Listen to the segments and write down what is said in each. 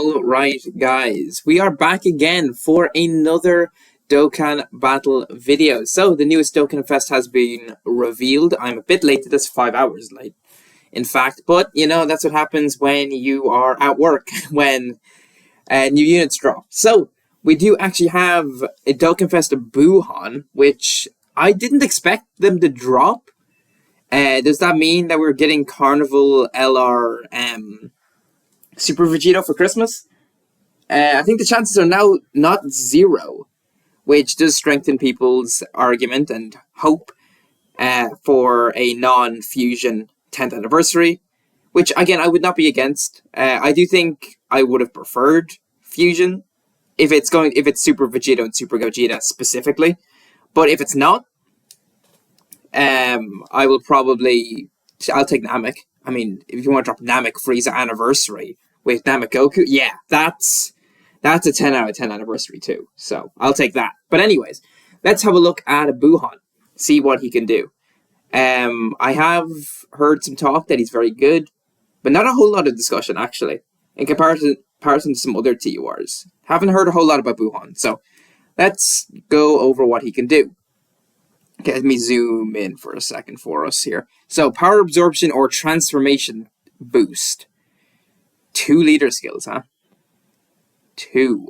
Alright guys, we are back again for another Dokkan Battle video. So the newest Dokkan Fest has been revealed. I'm a bit late to this, 5 hours late in fact, but you know, that's what happens when you are at work, when new units drop. So we do actually have a DOKKANFEST TUR BUUHAN, which I didn't expect them to drop. Does that mean that we're getting Carnival LR Super Vegito for Christmas? I think the chances are now not zero, which does strengthen people's argument and hope for a non-fusion 10th anniversary, which again I would not be against. I do think I would have preferred fusion if it's Super Vegito and Super Gogeta specifically, but if it's not, I'll take Namek. I mean, if you want to drop Namek Frieza anniversary with Namek Goku, yeah, that's a 10 out of 10 anniversary too. So I'll take that. But anyways, let's have a look at a BUUHAN, see what he can do. I have heard some talk that he's very good, but not a whole lot of discussion actually in comparison to some other TURs. Haven't heard a whole lot about BUUHAN, so let's go over what he can do. Okay, let me zoom in for a second for us here. So, power absorption or transformation boost. 2 leader skills, huh? 2.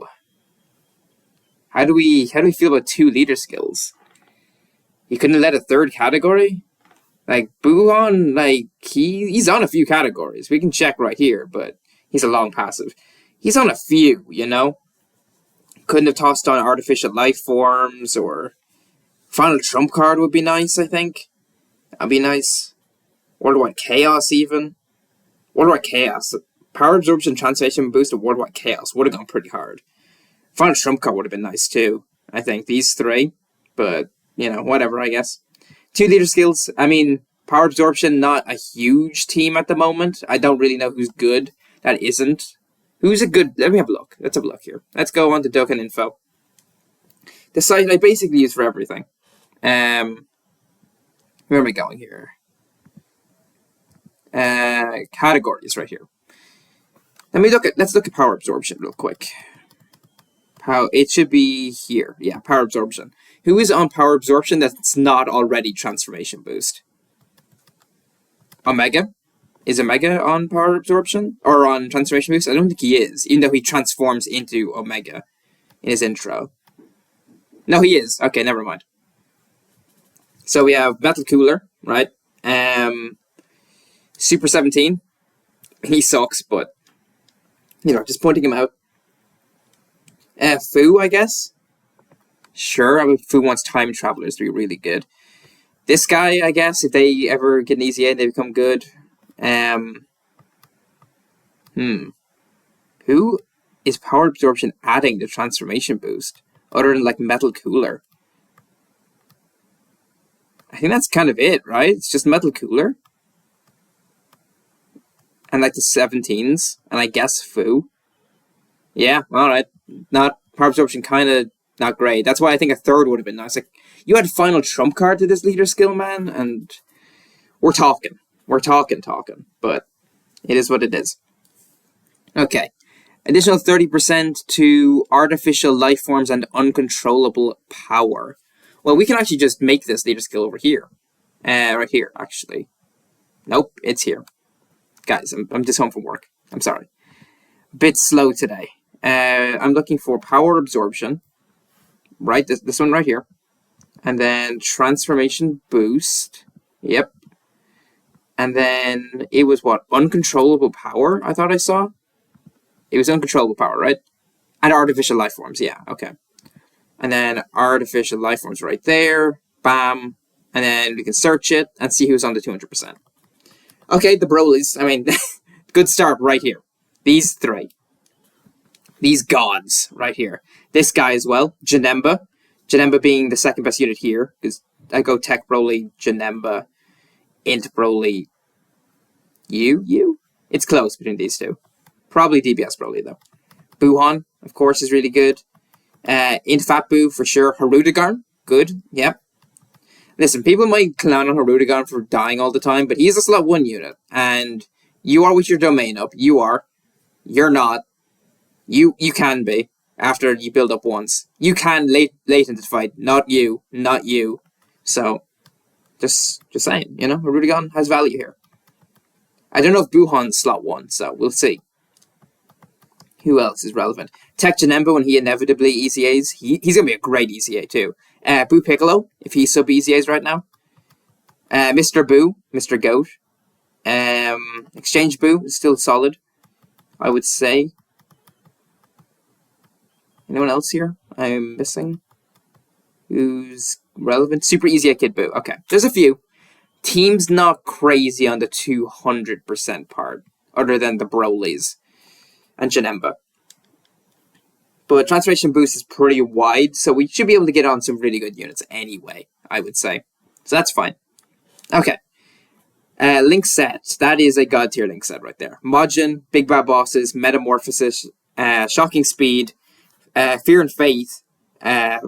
How do we feel about 2 leader skills? You couldn't let a 3rd category? Like, BUUHAN, like, he's on a few categories. We can check right here, but he's a long passive. He's on a few, you know? Couldn't have tossed on artificial life forms or... Final Trump card would be nice, I think. That'd be nice. Worldwide Chaos, even. Worldwide Chaos. Power Absorption, Transformation Boost, and Worldwide Chaos would have gone pretty hard. Final Trump card would have been nice, too. I think. These 3. But, you know, whatever, I guess. 2 leader skills. I mean, Power Absorption, not a huge team at the moment. I don't really know who's good. That isn't. Who's a good... Let me have a look. Let's have a look here. Let's go on to Dokkan Info. The site I basically use for everything. Where am I going here? Categories right here. Let's look at power absorption real quick. It should be here. Yeah, power absorption. Who is on power absorption that's not already transformation boost? Omega? Is Omega on power absorption? Or on transformation boost? I don't think he is, even though he transforms into Omega in his intro. No, he is. Okay, never mind. So we have Battle Cooler, right? Super 17. He sucks, but, you know, just pointing him out. Fu, I guess? Sure, I mean, Fu wants time travelers to be really good. This guy, I guess, if they ever get an easy end, they become good. Who is power absorption adding the transformation boost? Other than, like, Metal Cooler. I think that's kind of it, right? It's just Metal Cooler. And, like, the 17s. And I guess Fu. Yeah, alright. Not power absorption, kind of not great. That's why I think a 3rd would have been nice. Like, you had final trump card to this leader skill, man, and we're talking. We're talking. But it is what it is. Okay. Additional 30% to artificial life forms and uncontrollable power. Well, we can actually just make this leader skill over here. Right here, actually. Nope, it's here. Guys, I'm just home from work. I'm sorry. A bit slow today. I'm looking for power absorption. Right, this one right here. And then transformation boost. Yep. And then it was what? Uncontrollable power, I thought I saw? It was uncontrollable power, right? And artificial life forms, yeah, okay. And then artificial life forms right there. Bam. And then we can search it and see who's on the 200%. Okay, the Brolys. I mean, good start right here. These 3. These gods right here. This guy as well. Janemba. Janemba being the 2nd best unit here. Because I go Tech Broly, Janemba, Int Broly, you? It's close between these 2. Probably DBS Broly, though. BUUHAN, of course, is really good. Int Fat Boo, for sure. Harudegarn, good, yep. Listen, people might clown on Harudegarn for dying all the time, but he's a slot 1 unit. And you are with your domain up. You are. You're not. You can be after you build up once. You can late into the fight. Not you. Not you. So, just saying, you know, a Rudigon has value here. I don't know if Buuhan's slot 1, so we'll see. Who else is relevant? Tech Janemba when he inevitably ECAs. He's going to be a great ECA too. Boo Piccolo, if he sub ECAs right now. Mr. Boo, Mr. Goat. Exchange Boo is still solid, I would say. Anyone else here I'm missing? Who's relevant? Super ECA Kid Boo. Okay, there's a few. Team's not crazy on the 200% part, other than the Broly's and Janemba. But Transformation Boost is pretty wide, so we should be able to get on some really good units anyway, I would say. So that's fine. Okay. Link set. That is a god tier link set right there. Majin, Big Bad Bosses, Metamorphosis, Shocking Speed, Fear and Faith, the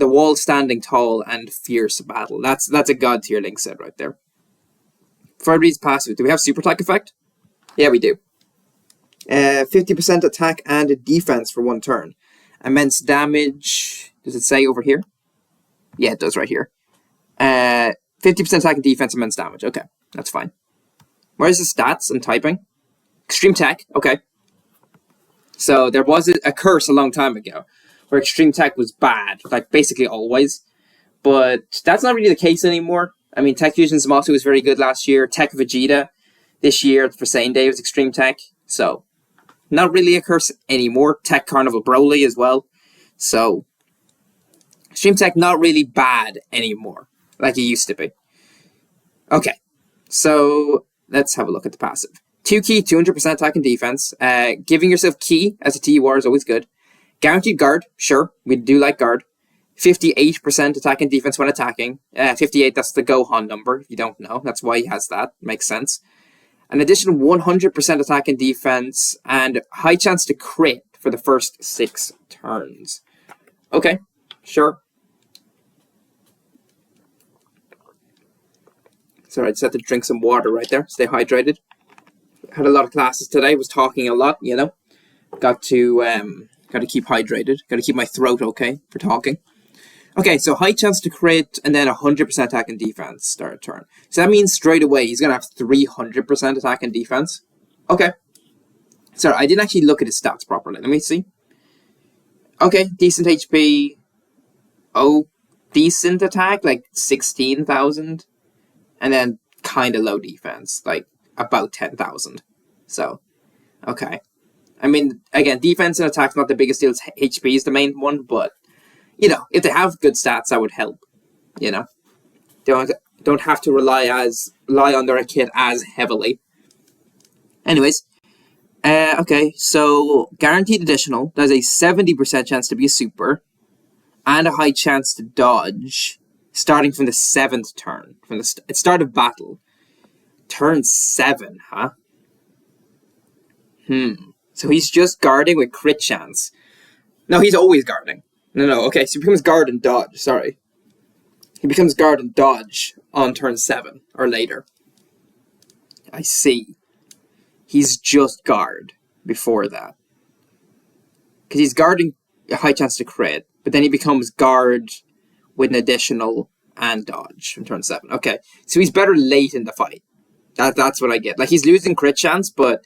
Wall Standing Tall, and Fierce Battle. That's a god tier link set right there. For these passive, do we have Super Attack effect? Yeah, we do. 50% attack and defense for 1 turn. Immense damage. Does it say over here? Yeah, it does right here. 50% attack and defense, immense damage. Okay, that's fine. Where's the stats and typing? Extreme Tech. Okay. So there was a curse a long time ago where Extreme Tech was bad, like basically always. But that's not really the case anymore. I mean, Tech Fusion Zamasu was very good last year. Tech Vegeta this year for Saiyan Day was Extreme Tech. So, not really a curse anymore. Tech Carnival Broly as well. So, Extreme Tech not really bad anymore, like it used to be. Okay, so let's have a look at the passive. 2 key, 200% attack and defense. Giving yourself key as a TUR is always good. Guaranteed guard, sure, we do like guard. 58% attack and defense when attacking. 58, that's the Gohan number, if you don't know. That's why he has that. Makes sense. An additional 100% attack and defense, and high chance to crit for the first 6 turns. Okay, sure. Sorry, I just had to drink some water right there. Stay hydrated. Had a lot of classes today. Was talking a lot, you know. Got to keep hydrated. Got to keep my throat okay for talking. Okay, so high chance to crit, and then 100% attack and defense start a turn. So that means straight away he's going to have 300% attack and defense. Okay. Sorry, I didn't actually look at his stats properly. Let me see. Okay, decent HP. Oh, decent attack, like 16,000. And then kind of low defense, like about 10,000. So, okay. I mean, again, defense and attack's not the biggest deal. HP is the main one, but you know, if they have good stats, that would help. You know, don't have to rely on their kit as heavily. Anyways, okay, so guaranteed additional. There's a 70% chance to be a super, and a high chance to dodge, starting from the 7th turn, from the start of battle. Turn 7, huh? So he's just guarding with crit chance. No, he's always guarding. No, okay, so he becomes guard and dodge, sorry. He becomes guard and dodge on turn 7, or later. I see. He's just guard before that. Because he's guarding a high chance to crit, but then he becomes guard with an additional and dodge from turn 7. Okay, so he's better late in the fight. That's what I get. Like, he's losing crit chance, but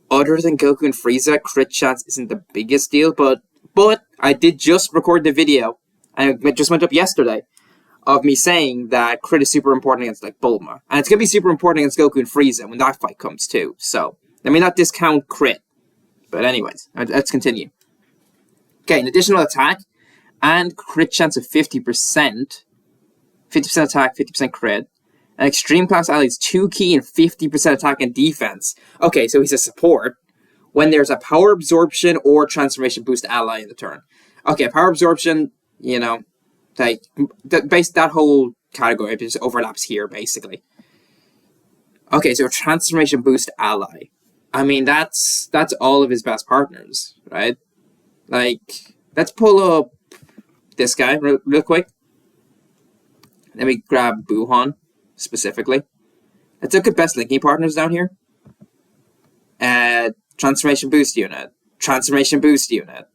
other than Goku and Frieza, crit chance isn't the biggest deal, but I did just record the video, and it just went up yesterday, of me saying that crit is super important against, like, Bulma. And it's going to be super important against Goku and Frieza when that fight comes, too. So, let me not discount crit. But anyways, let's continue. Okay, an additional attack, and crit chance of 50%. 50% attack, 50% crit. An extreme class ally is 2 key and 50% attack and defense. Okay, so he's a support when there's a power absorption or transformation boost ally in the turn. Okay, power absorption, you know, like that whole category just overlaps here, basically. Okay, so transformation boost ally. I mean, that's all of his best partners, right? Like, let's pull up this guy real quick. Let me grab Buuhan specifically. Let's look at best linking partners down here. Transformation boost unit. Transformation Boost unit.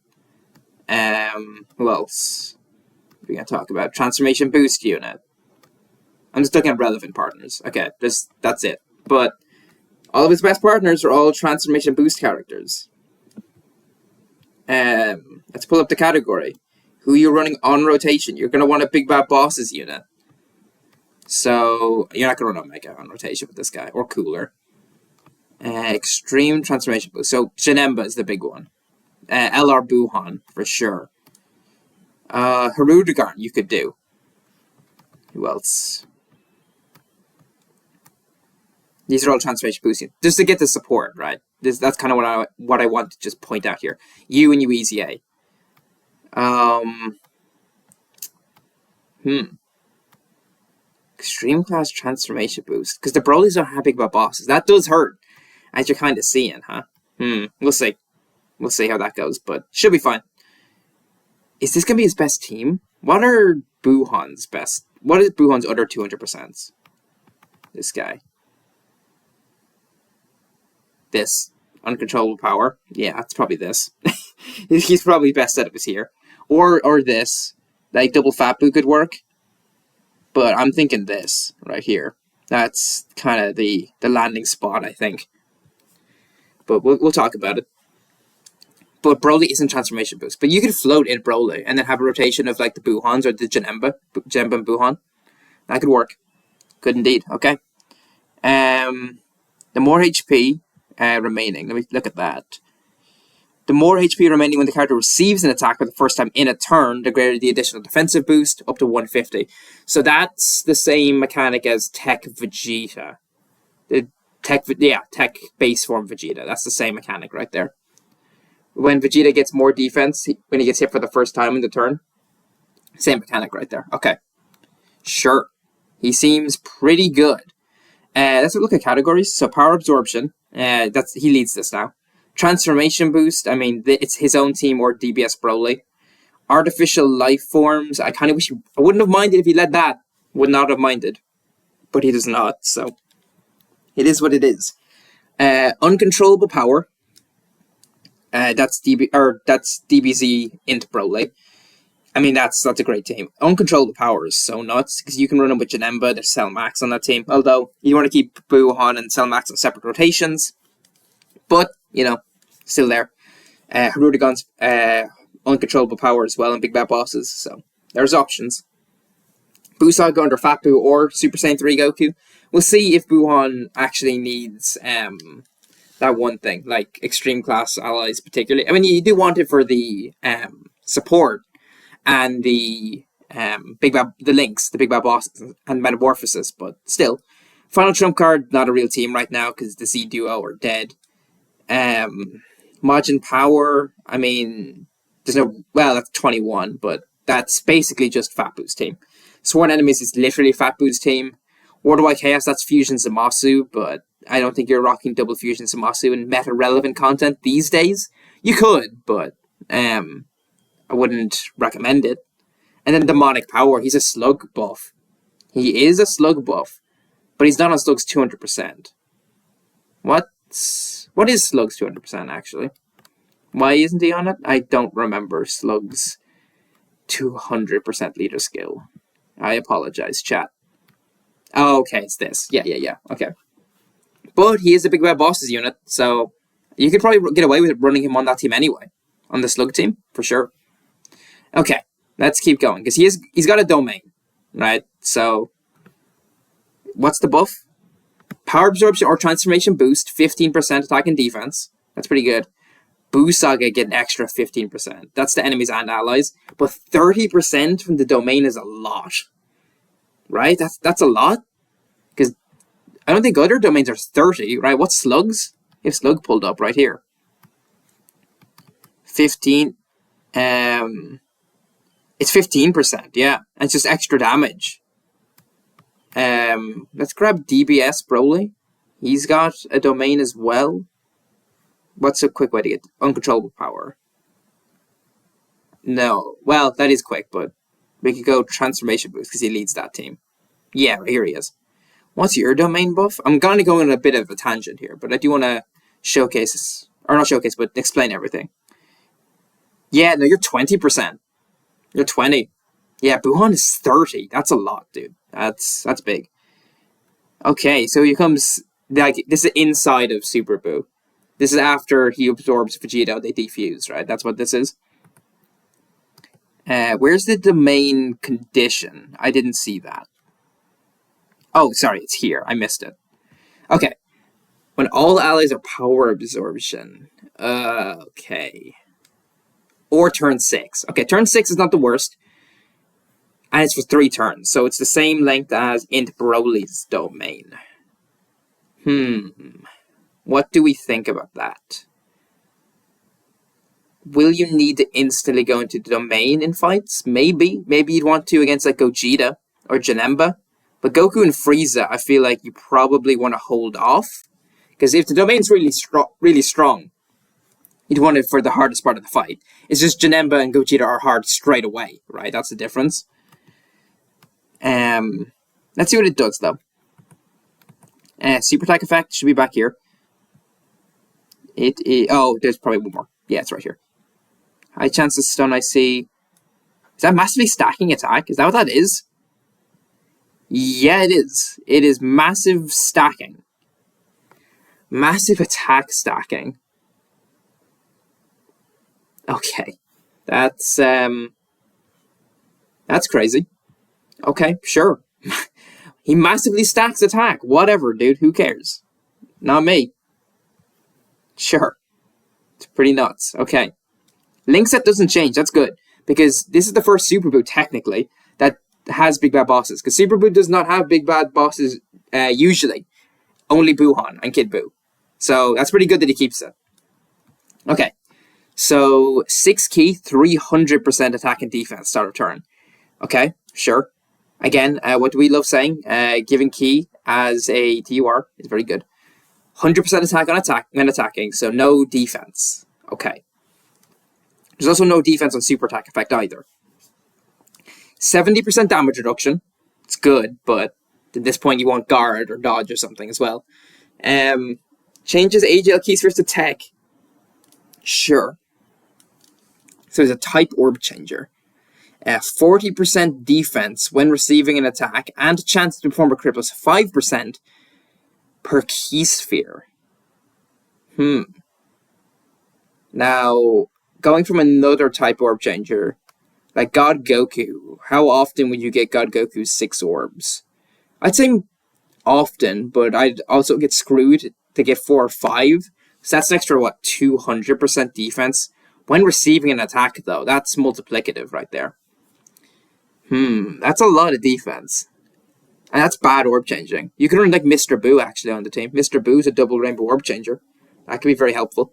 Who else? We're gonna talk about Transformation Boost unit. I'm just looking at relevant partners. Okay, that's it. But all of his best partners are all Transformation Boost characters. Let's pull up the category. Who you're running on rotation? You're gonna want a Big Bad Bosses unit. So you're not gonna run Omega on rotation with this guy, or Cooler. Extreme Transformation Boost. So Janemba is the big one. LR Buuhan for sure. Hirudegarn you could do. Who else? These are all Transformation Boost units. Just to get the support, right? That's kind of what I want to just point out here. You and UEZA. Extreme Class Transformation Boost. Because the Broly's don't have Big Bad Bosses. That does hurt. As you're kind of seeing, huh? We'll see. We'll see how that goes, but should be fine. Is this going to be his best team? What are Buuhan's best? What is Buuhan's other 200%? This guy. This. Uncontrollable Power. Yeah, it's probably this. He's probably best set up is here. Or this. Like, double Fat Boo could work. But I'm thinking this right here. That's kind of the landing spot, I think. But we'll talk about it. But Broly isn't Transformation Boost. But you could float in Broly and then have a rotation of like the Buuhans or the Janemba and Buuhan. That could work. Good indeed. Okay. The more HP remaining. Let me look at that. The more HP remaining when the character receives an attack for the first time in a turn, the greater the additional defensive boost, up to 150. So that's the same mechanic as Tech Vegeta. Tech base form Vegeta. That's the same mechanic right there. When Vegeta gets more defense, when he gets hit for the first time in the turn, same mechanic right there. Okay. Sure. He seems pretty good. Let's look at categories. So Power Absorption. He leads this now. Transformation Boost. I mean, it's his own team or DBS Broly. Artificial Life Forms. I kind of wish I wouldn't have minded if he led that. Would not have minded. But he does not, so it is what it is. Uncontrollable Power. That's DBZ into Broly. I mean, that's a great team. Uncontrollable Power is so nuts, because you can run them with Janemba, there's Cell Max on that team. Although, you want to keep Buuhan and Cell Max on separate rotations. But, you know, still there. Hirudegarn's Uncontrollable Power as well, and Big Bad Bosses, so there's options. Buusaga under Fat Boo or Super Saiyan 3 Goku. We'll see if Buuhan actually needs that one thing, like Extreme Class Allies particularly. I mean, you do want it for the support and the links, the Big Bad Bosses and Metamorphosis, but still. Final Trump Card, not a real team right now because the Z Duo are dead. Majin Power, I mean, there's no, well, that's 21, but that's basically just Fat Boo's team. Sworn Enemies is literally Fat Boo's team. Worldwide Chaos, that's Fusion Zamasu, but I don't think you're rocking double Fusion Zamasu in meta-relevant content these days. You could, but I wouldn't recommend it. And then Demonic Power, he's a Slug buff. He is a Slug buff, but he's not on Slug's 200%. What is Slug's 200% actually? Why isn't he on it? I don't remember Slug's 200% leader skill. I apologize, chat. Oh, okay, it's this. Yeah. Okay. But he is a Big Bad Bosses unit, so you could probably get away with running him on that team anyway. On the Slug team, for sure. Okay, let's keep going, because he's got a domain, right? So, what's the buff? Power Absorption or Transformation Boost, 15% attack and defense. That's pretty good. Buusaga get an extra 15%. That's the enemies and allies. But 30% from the domain is a lot. Right? That's a lot. Because I don't think other domains are 30, right? What's Slug's? If Slug pulled up right here. 15. It's 15%, yeah. And it's just extra damage. Let's grab DBS Broly. He's got a domain as well. What's a quick way to get Uncontrollable Power? No. Well, that is quick, but we could go Transformation Boost because he leads that team. Yeah, here he is. What's your domain buff? I'm going to go on a bit of a tangent here, but I do want to showcase Or not showcase, but explain everything. Yeah, no, you're 20%. You're 20. Yeah, Buuhan is 30. That's a lot, dude. That's big. Okay, so here comes, like, this is inside of Super Buu. This is after he absorbs Vegeta, they defuse, right? That's what this is. Where's the domain condition? I didn't see that. Oh, sorry, it's here. I missed it. Okay. When all allies are power absorption. Okay. Or turn 6. Okay, turn 6 is not the worst. And it's for 3 turns, so it's the same length as Int Broly's domain. What do we think about that? Will you need to instantly go into the domain in fights? Maybe. Maybe you'd want to against like Gogeta or Janemba. But Goku and Frieza, I feel like you probably want to hold off. Because if the domain's really strong, you'd want it for the hardest part of the fight. It's just Janemba and Gogeta are hard straight away, right? That's the difference. Let's see what it does, though. Super attack effect should be back here. It is... Oh, there's probably one more. Yeah, it's right here. High chance of stun, I see. Is that massively stacking attack? Is that what that is? Yeah, it is. It is massive stacking. Massive attack stacking. Okay. That's crazy. Okay, sure. He massively stacks attack. Whatever, dude. Who cares? Not me. Sure. It's pretty nuts. Okay. Link set doesn't change. That's good. Because this is the first Super Buu, technically, that has big bad bosses. Because Super Buu does not have big bad bosses usually. Only Buuhan and Kid Buu. So that's pretty good that he keeps it. Okay. So 6 key, 300% attack and defense start of turn. Okay, sure. Again, what do we love saying? Giving key as a TUR is very good. 100% attack on when attacking, so no defense. Okay. There's also no defense on super attack effect either. 70% damage reduction. It's good, but at this point you want guard or dodge or something as well. Changes AGL key spheres to tech. Sure. So there's a type orb changer. 40% defense when receiving an attack and chance to perform a crit plus 5% per key sphere. Now, going from another type orb changer, like God Goku, how often would you get God Goku's 6 orbs? I'd say often, but I'd also get screwed to get 4 or 5. So that's an extra, what, 200% defense? When receiving an attack, though, that's multiplicative right there. That's a lot of defense. And that's bad orb changing. You can run like Mr. Buu actually on the team. Mr. Boo's a double rainbow orb changer. That could be very helpful.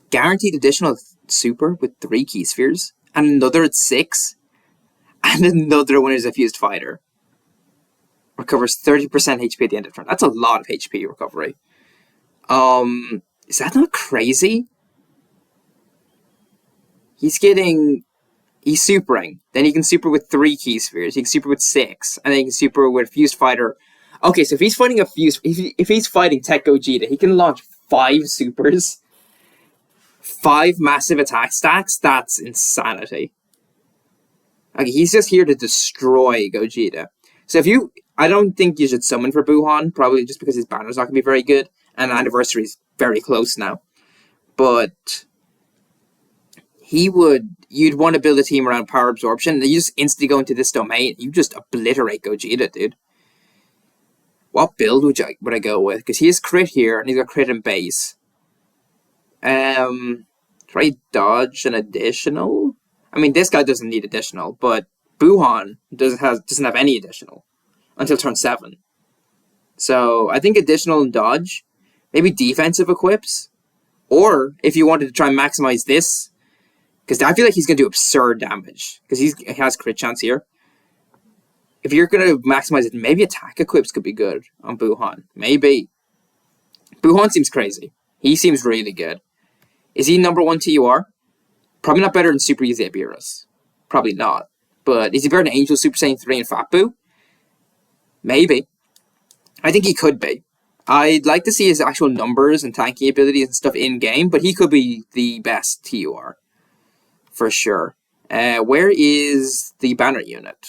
Guaranteed additional super with 3 key spheres. And another at 6. And another one is a fused fighter. Recovers 30% HP at the end of the turn. That's a lot of HP recovery. Is that not crazy? He's supering. Then he can super with 3 key spheres. He can super with 6. And then he can super with Fused Fighter. Okay, so if he's fighting if he's fighting Tech Gogeta, he can launch 5 supers. 5 massive attack stacks? That's insanity. Okay, he's just here to destroy Gogeta. So I don't think you should summon for Buuhan, probably just because his banner's not going to be very good. And Anniversary's very close now. But you'd want to build a team around power absorption. You just instantly go into this domain. You just obliterate Gogeta, dude. What build would I go with? Because he has crit here, and he's got crit and base. Try dodge an additional? I mean, this guy doesn't need additional, but Buuhan doesn't have any additional until turn 7. So I think additional and dodge, maybe defensive equips, or if you wanted to try and maximize this, because I feel like he's going to do absurd damage, because he has crit chance here. If you're going to maximize it, maybe attack equips could be good on Buuhan. Maybe. Buuhan seems crazy. He seems really good. Is he number 1 TUR? Probably not better than Super Easy Beerus. Probably not. But is he better than Angel, Super Saiyan 3, and Fat Buu? Maybe. I think he could be. I'd like to see his actual numbers and tanking abilities and stuff in-game, but he could be the best TUR. For sure. Where is the banner unit?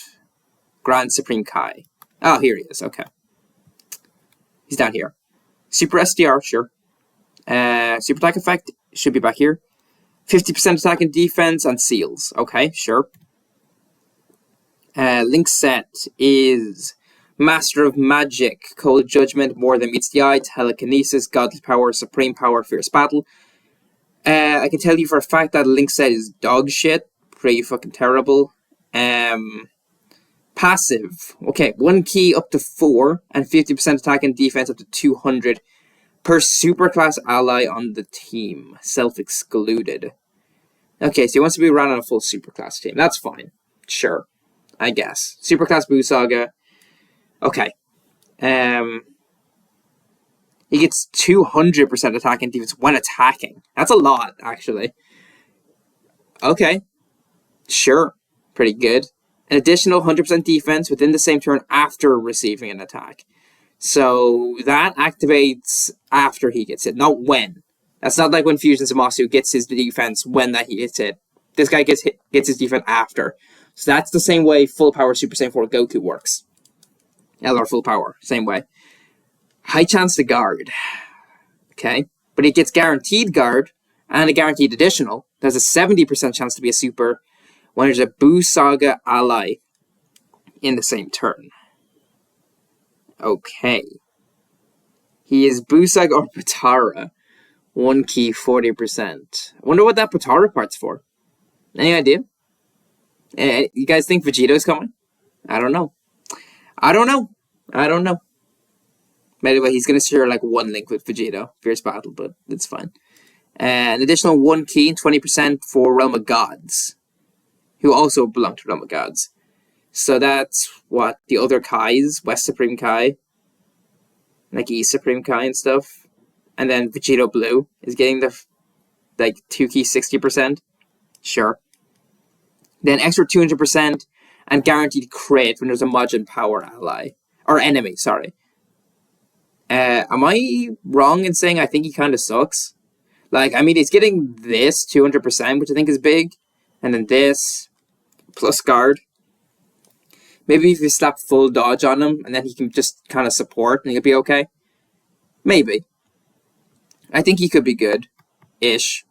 Grand Supreme Kai. Oh, here he is. Okay. He's down here. Super SDR, sure. Super attack effect should be back here. 50% attack and defense and seals. Okay, sure. Link set is Master of Magic, Cold Judgment, More Than Meets the Eye, Telekinesis, Godly Power, Supreme Power, Fierce Battle. I can tell you for a fact that Link set is dog shit. Pretty fucking terrible. Passive. Okay, 1 key up to 4 and 50% attack and defense up to 200 per superclass ally on the team. Self-excluded. Okay, so he wants to be run on a full superclass team. That's fine. Sure. I guess. Superclass Buu Saga. Okay. He gets 200% attack and defense when attacking. That's a lot, actually. Okay. Sure. Pretty good. An additional 100% defense within the same turn after receiving an attack. So that activates after he gets hit, not when. That's not like when Fusion Zamasu gets his defense when that he gets hit. This guy gets his defense after. So that's the same way Full Power Super Saiyan 4 Goku works. LR Full Power, same way. High chance to guard. Okay. But he gets guaranteed guard and a guaranteed additional. There's a 70% chance to be a super when there's a Buu Saga ally in the same turn. Okay. He is Buu Saga or Potara. 1 key, 40%. I wonder what that Potara part's for. Any idea? You guys think Vegeto's coming? I don't know. I don't know. Anyway, he's going to share like 1 link with Vegito. Fierce Battle, but it's fine. An additional 1 key and 20% for Realm of Gods, who also belong to Realm of Gods. So that's what the other Kais, West Supreme Kai, like East Supreme Kai and stuff. And then Vegito Blue is getting the like 2 key 60%. Sure. Then extra 200% and guaranteed crit when there's a Majin Power ally. Or enemy, sorry. Am I wrong in saying I think he kind of sucks? Like, I mean, he's getting this 200%, which I think is big. And then this, plus guard. Maybe if you slap full dodge on him, and then he can just kind of support, and he'll be okay. Maybe. I think he could be good-ish.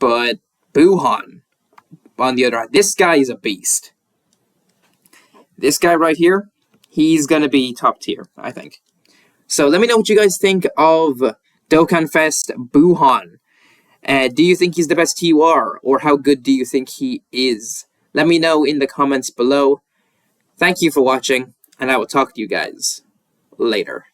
But Buuhan, on the other hand, this guy is a beast. This guy right here, he's going to be top tier, I think. So let me know what you guys think of DokkanFest Buuhan. Do you think he's the best TUR, or how good do you think he is? Let me know in the comments below. Thank you for watching, and I will talk to you guys later.